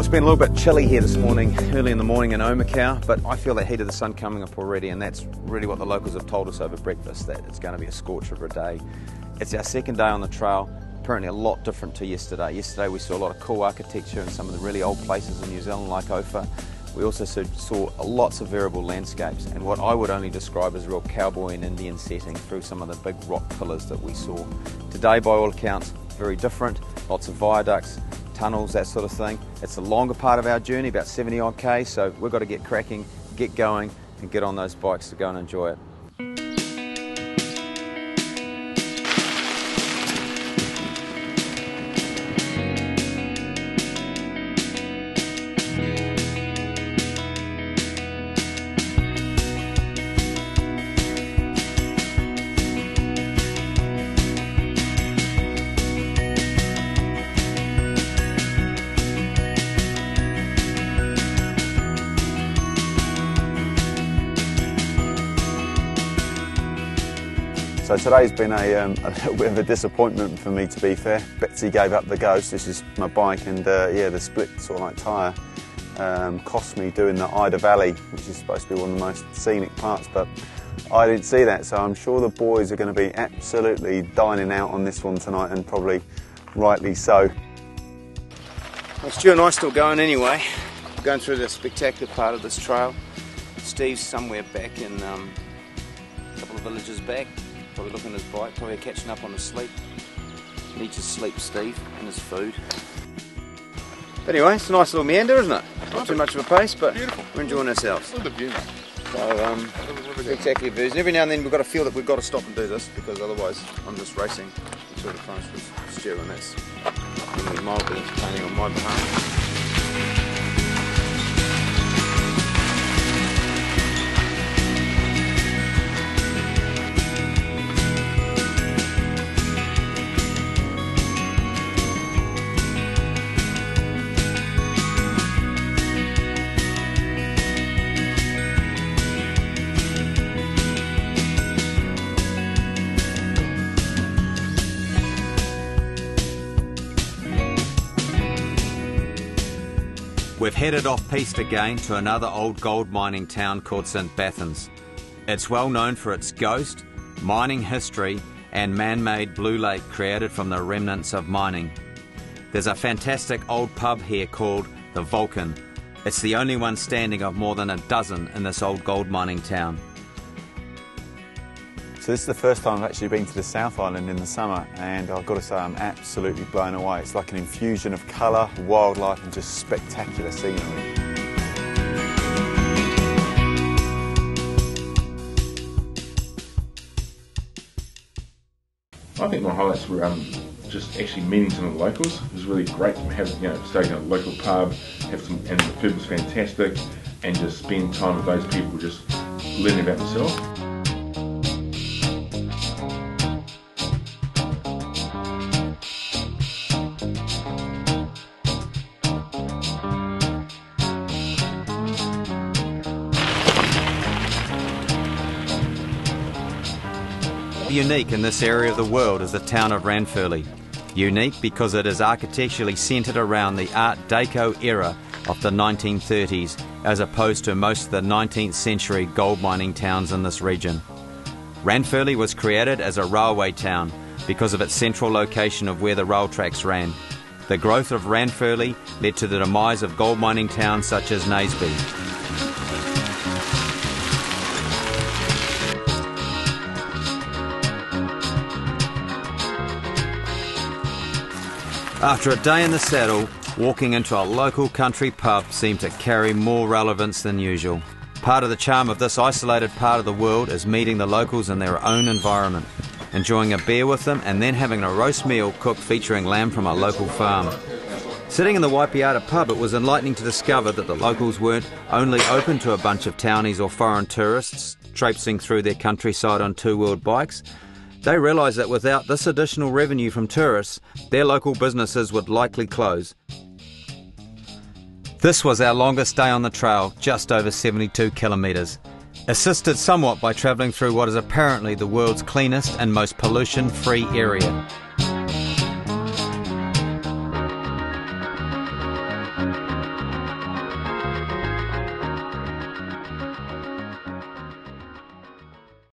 it's been a little bit chilly here this morning, early in the morning in Omakau, but I feel that heat of the sun coming up already, and that's really what the locals have told us over breakfast, that it's going to be a scorcher of a day. It's our second day on the trail, apparently a lot different to yesterday. Yesterday we saw a lot of cool architecture in some of the really old places in New Zealand like Ofa. We also saw lots of variable landscapes and what I would only describe as real cowboy and Indian setting through some of the big rock pillars that we saw. Today, by all accounts, very different, lots of viaducts, tunnels, that sort of thing. It's the longer part of our journey, about 70 odd K, so we've got to get cracking, get going and get on those bikes to go and enjoy it. So today's been a little bit of a disappointment for me, to be fair. Betsy gave up the ghost. This is my bike, and yeah, the split sort of like tyre cost me doing the Ida Valley, which is supposed to be one of the most scenic parts, but I didn't see that, so I'm sure the boys are going to be absolutely dining out on this one tonight, and probably rightly so. Well, Stu and I are still going anyway. We're going through the spectacular part of this trail. Steve's somewhere back in a couple of villages back. Probably looking at his bike, probably catching up on his sleep. Needs his sleep, Steve, and his food. But anyway, it's a nice little meander, isn't it? Not too much of a pace, but beautiful. We're enjoying ourselves. Look at the view, mate. So, spectacular views. And every now and then we've got to feel that we've got to stop and do this, because otherwise I'm just racing until the finish with Stu, and that's going to be mildly entertaining on my behalf. We've headed off-piste again to another old gold mining town called St Bathans. It's well known for its ghost, mining history and man-made blue lake created from the remnants of mining. There's a fantastic old pub here called the Vulcan. It's the only one standing of more than a dozen in this old gold mining town. So this is the first time I've actually been to the South Island in the summer, and I've got to say I'm absolutely blown away. It's like an infusion of colour, wildlife and just spectacular scenery. I think my highlights were just actually meeting some of the locals. It was really great to have, staying at a local pub, and the food was fantastic, and just spend time with those people, just learning about themselves. Unique in this area of the world is the town of Ranfurly. Unique because it is architecturally centred around the Art Deco era of the 1930s, as opposed to most of the 19th century gold mining towns in this region. Ranfurly was created as a railway town because of its central location of where the rail tracks ran. The growth of Ranfurly led to the demise of gold mining towns such as Naseby. After a day in the saddle, walking into a local country pub seemed to carry more relevance than usual. Part of the charm of this isolated part of the world is meeting the locals in their own environment, enjoying a beer with them and then having a roast meal cooked featuring lamb from a local farm. Sitting in the Waipiata pub, it was enlightening to discover that the locals weren't only open to a bunch of townies or foreign tourists traipsing through their countryside on two-wheeled bikes. They realised that without this additional revenue from tourists, their local businesses would likely close. This was our longest day on the trail, just over 72 kilometres. Assisted somewhat by travelling through what is apparently the world's cleanest and most pollution-free area.